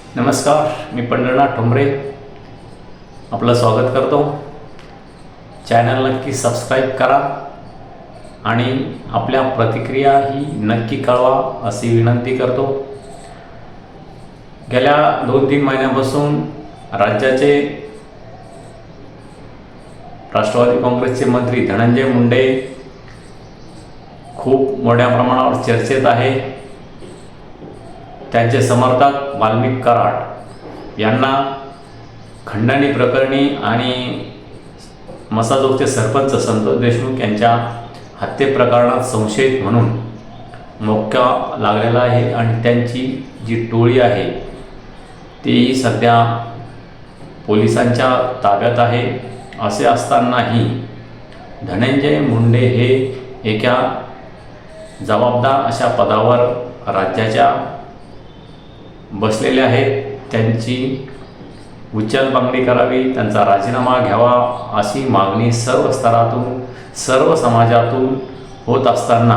नमस्कार, मी पंढरनाथ ठोंबरे आपलं स्वागत करतो। चॅनल नक्की सबस्क्राईब करा आणि आपल्या प्रतिक्रिया ही नक्की कळवा अशी विनंती करतो। गेल्या 2-3 महिन्यापासून राज्याचे राष्ट्रवादी काँग्रेसचे मंत्री धनंजय मुंडे खूप मोठ्या प्रमाणावर चर्चेत आहे। त्यांचे समर्थक वाल्मिक कराड यांना खंडणी प्रकरणी आणि मसाजोगचे सरपंच संतोष देशमुख यांच्या हत्ये प्रकरणात संशयित म्हणून मोक्का लागलेला आहे आणि त्यांची जी टोळी आहे ती सध्या पोलिसांच्या ताब्यात आहे। असे असतानाही धनंजय मुंडे हे एका जबाबदार अशा पदावर राज्याच्या बसलेले आहेत। त्यांची उचलबांगडी करावी, त्यांचा राजीनामा घ्यावा अशी मागणी सर्व स्तरातून सर्व समाजातून होत असताना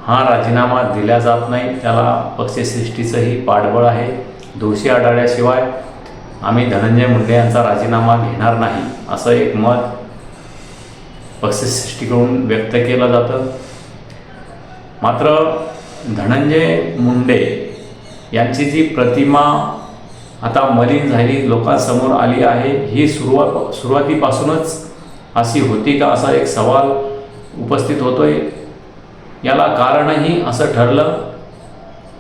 हा राजीनामा दिला जात नाही। त्याला पक्षश्रेष्ठीचंही पाठबळ आहे। दोषी आढळल्याशिवाय आम्ही धनंजय मुंडे यांचा राजीनामा घेणार नाही असं एक मत पक्षश्रेष्ठीकडून व्यक्त केलं जातं। मात्र धनंजय मुंडे यांची जी प्रतिमा आता मलिन झाली लोकांसमोर आली आहे ही सुरुवातीपासूनच अशी होती का असा एक सवाल उपस्थित होतोय। याला कारणही असं ठरलं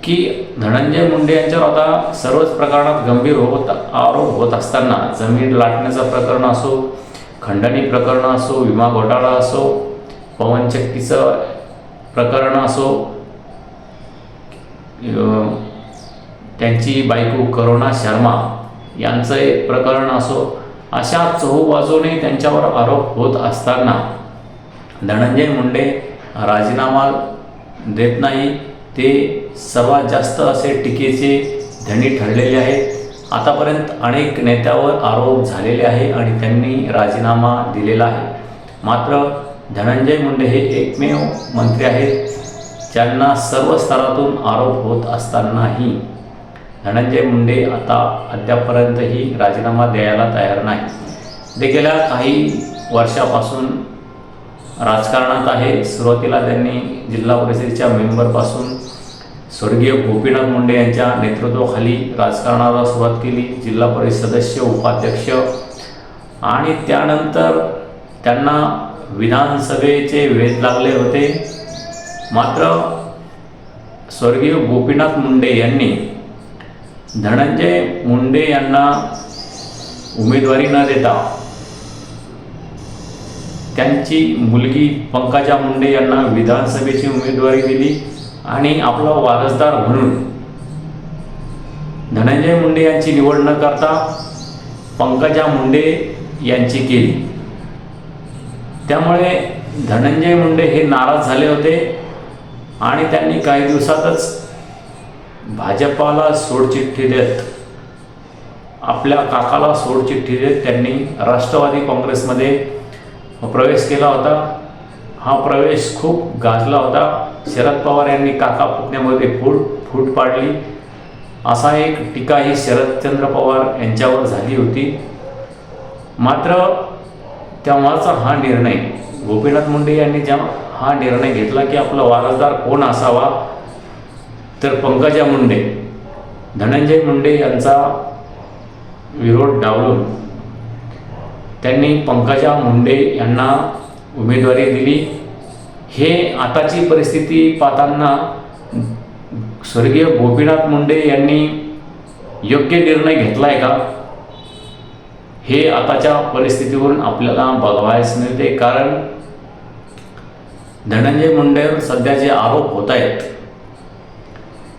की धनंजय मुंडे यांच्यावर आता सर्वच प्रकरणात गंभीर आरोप होत असताना जमीन लाटण्याचं प्रकरण असो, खंडणी प्रकरण असो, विमा घोटाळा असो, पवनचक्कीचं प्रकरण असो, त्यांची बायको करुणा शर्मा यांचं एक प्रकरण असो, अशा चहूबाजूने त्यांच्यावर आरोप होत असताना धनंजय मुंडे राजीनामा देत नाही। ते सर्वात जास्त असे टीकेचे धनी ठरलेले आहेत। आतापर्यंत अनेक नेत्यावर आरोप झालेले आहे आणि त्यांनी राजीनामा दिलेला आहे। मात्र धनंजय मुंडे हे एकमेव मंत्री आहेत ज्यांना सर्व स्तरातून आरोप होत असतानाही धनंजय मुंडे आता अद्यापपर्यंतही राजीनामा द्यायला तयार नाही। ते गेल्या काही वर्षापासून राजकारणात आहे। सुरुवातीला त्यांनी जिल्हा परिषदेच्या मेंबरपासून स्वर्गीय गोपीनाथ मुंडे यांच्या नेतृत्वाखाली राजकारणाला सुरुवात केली, जिल्हा परिषद सदस्य, उपाध्यक्ष आणि त्यानंतर त्यांना विधानसभेचे वेध लागले होते। मात्र स्वर्गीय गोपीनाथ मुंडे यांनी धनंजय मुंडे यांना उमेदवारी न देता त्यांची मुलगी पंकजा मुंडे यांना विधानसभेची उमेदवारी दिली आणि आपला वारसदार म्हणून धनंजय मुंडे यांची निवड न करता पंकजा मुंडे यांची केली। त्यामुळे धनंजय मुंडे हे नाराज झाले होते आणि त्यांनी काही दिवसातच भाजपाला सोडचिठ्ठी देत, आपल्या काकाला सोडचिठ्ठी देत त्यांनी राष्ट्रवादी काँग्रेसमध्ये प्रवेश केला होता। हा प्रवेश खूप गाजला होता। शरद पवार यांनी काका पुतण्यामध्ये फूट पाडली असा एक टीका ही शरदचंद्र पवार यांच्यावर झाली होती। मात्र तेव्हाचा हा निर्णय गोपीनाथ मुंडे यांनी जेव्हा हा निर्णय घेतला की आपला वारसदार कोण असावा, तर पंकजा मुंडे, धनंजय मुंडे यांचा विरोध डावलून त्यांनी पंकजा मुंडे यांना उमेदवारी दिली। हे आताची परिस्थिती पाहताना स्वर्गीय गोपीनाथ मुंडे यांनी योग्य निर्णय घेतला आहे का हे आताच्या परिस्थितीवरून आपल्याला बघावयास मिळते। कारण धनंजय मुंडेवर सध्या जे आरोप होत आहेत,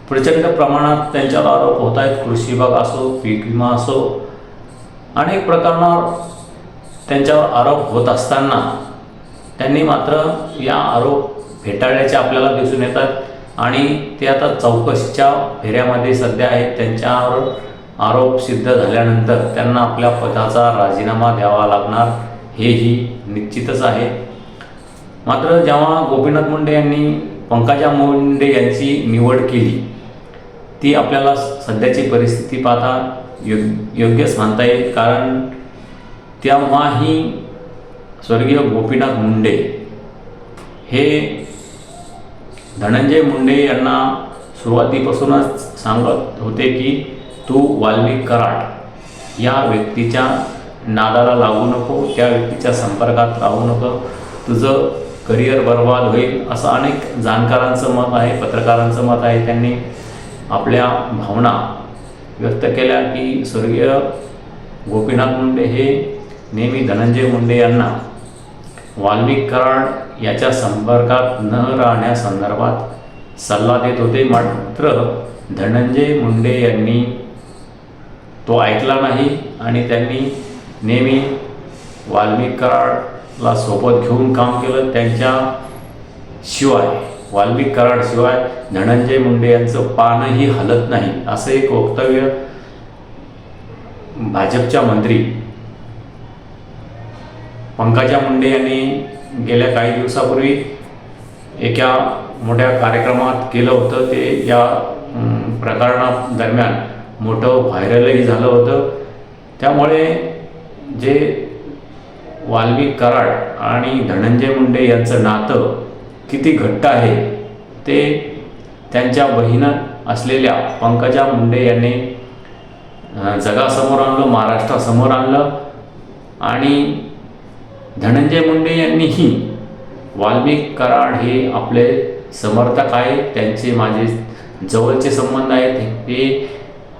प्रचंड प्रमाणात त्यांच्यावर आरोप होत आहेत। कृषी विभाग असो, पीक विमा असो, अनेक प्रकरणावर त्यांच्यावर आरोप होत असताना त्यांनी मात्र या आरोप फेटाळल्याचे आपल्याला दिसून येतात आणि ते आता चौकशीच्या फेऱ्यामध्ये सध्या आहेत। त्यांच्यावर आरोप सिद्ध झाल्यानंतर त्यांना आपल्या पदाचा राजीनामा द्यावा लागणार हेही निश्चितच आहे। मात्र जेव्हा गोपीनाथ मुंडे यांनी पंकजा मुंडे यांची निवड केली ती आपल्याला सध्याची परिस्थिती पाहता योग्यच मानता येईल, कारण तेव्हाही स्वर्गीय गोपीनाथ मुंडे हे धनंजय मुंडे यांना सुरुवातीपासूनच सांगत होते की तू वाल्मिक कराड या व्यक्तीच्या नादाला लागू नको, त्या व्यक्तीच्या संपर्कात राहू नको, तुझं करिअर बर्बाद होईल, असं अनेक जाणकारांचं मत आहे, पत्रकारांचं मत आहे. त्यांनी आपल्या भावना व्यक्त केल्या की स्वर्गीय गोपीनाथ मुंडे हे नेहमी धनंजय मुंडे यांना वाल्मिक कराड याच्या संपर्कात न राहण्यासंदर्भात सल्ला देत होते. मात्र धनंजय मुंडे यांनी तो ऐकला नाही आणि त्यांनी नेहमी वाल्मिक कराडला सोबत घेऊन काम केलं. त्यांच्याशिवाय वाल्मिक कराडशिवाय धनंजय मुंडे यांचं पानही हलत नाही, असं एक वक्तव्य भाजपच्या मंत्री पंकजा मुंडे यांनी गेल्या काही दिवसापूर्वी एका मोठ्या कार्यक्रमात केलं होतं. ते या प्रकरणादरम्यान मोठं व्हायरलही झालं होतं. त्यामुळे जे वाल्मिक कराड आणि धनंजय मुंडे यांचं नातं किती घट्ट आहे ते त्यांच्या बहिण असलेल्या पंकजा मुंडे यांनी जगासमोर आणलं, महाराष्ट्रासमोर आणलं. आणि धनंजय मुंडे यांनीही वाल्मिक कराड हे आपले समर्थक आहेत, त्यांचे माझे जवळचे संबंध आहेत,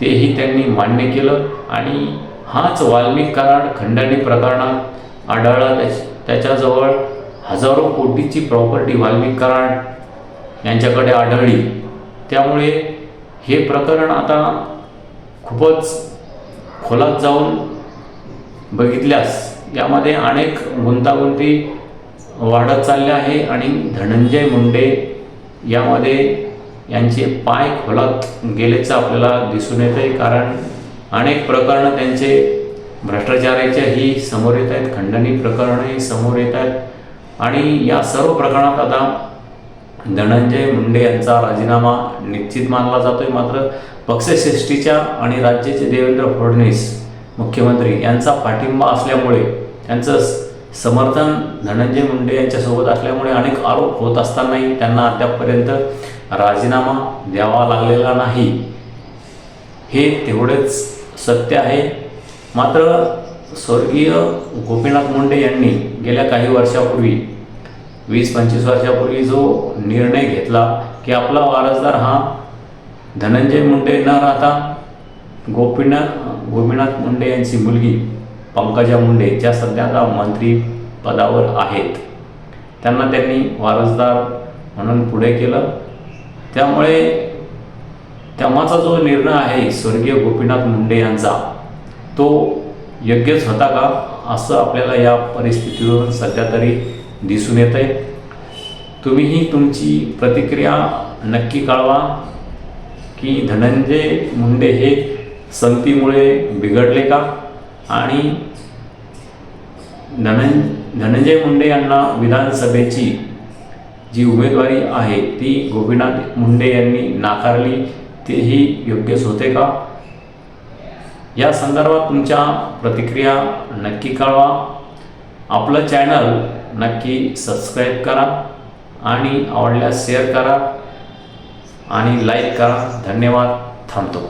तेही त्यांनी मान्य केलं. आणि हाच वाल्मिक कराड खंडणी प्रकरणात आढळला. त्याच्याजवळ हजारो कोटीची प्रॉपर्टी वाल्मिक कराड यांच्याकडे आढळली. त्यामुळे हे प्रकरण आता खूपच खोलात जाऊन बघितल्यास यामध्ये अनेक गुंतागुंती वाढत चालल्या आहे आणि धनंजय मुंडे यामध्ये यांचे पाय खोलात गेल्याचं आपल्याला दिसून येत आहे. कारण अनेक प्रकरणं त्यांचे भ्रष्टाचाराच्याही समोर येत आहेत, खंडणी प्रकरणंही समोर येत आहेत. आणि या सर्व प्रकरणात आता धनंजय मुंडे यांचा राजीनामा निश्चित मानला जातोय. मात्र पक्षश्रेष्ठीच्या आणि राज्याचे देवेंद्र फडणवीस मुख्यमंत्री यांचा पाठिंबा असल्यामुळे, त्यांचं समर्थन धनंजय मुंडे यांच्यासोबत असल्यामुळे अनेक आरोप होत असतानाही त्यांना अद्यापपर्यंत राजीनामा द्यावा लागलेला नाही, हे तेवढेच सत्य आहे. मात्र स्वर्गीय गोपीनाथ मुंडे यांनी गेल्या काही वर्षापूर्वी 20-25 वर्षापूर्वी जो निर्णय घेतला की आपला वारसदार हा धनंजय मुंडे न राहता गोपीनाथ मुंडे यांची मुलगी पंकजा मुंडे, ज्या सध्या आता मंत्री पदावर आहेत, त्यांना त्यांनी वारसदार म्हणून पुढे केलं. त्यामुळे तेव्हाचा जो निर्णय आहे स्वर्गीय गोपीनाथ मुंडे यांचा, तो योग्यच होता का, असं आपल्याला या परिस्थितीवरून सध्या तरी दिसून येत आहे. तुम्हीही तुमची प्रतिक्रिया नक्की कळवा की धनंजय मुंडे हे संगतीमुळे बिघडले का, आणि धनंजय मुंडे यांना विधानसभेची जी उमेदवारी आहे ती गोपीनाथ मुंडे यांनी नाकारली, तेही योग्यच होते का. या संदर्भात तुमच्या प्रतिक्रिया नक्की कळवा. आपलं चॅनल नक्की सबस्क्राईब करा आणि आवडल्यास शेअर करा आणि लाईक करा. धन्यवाद. थांबतो.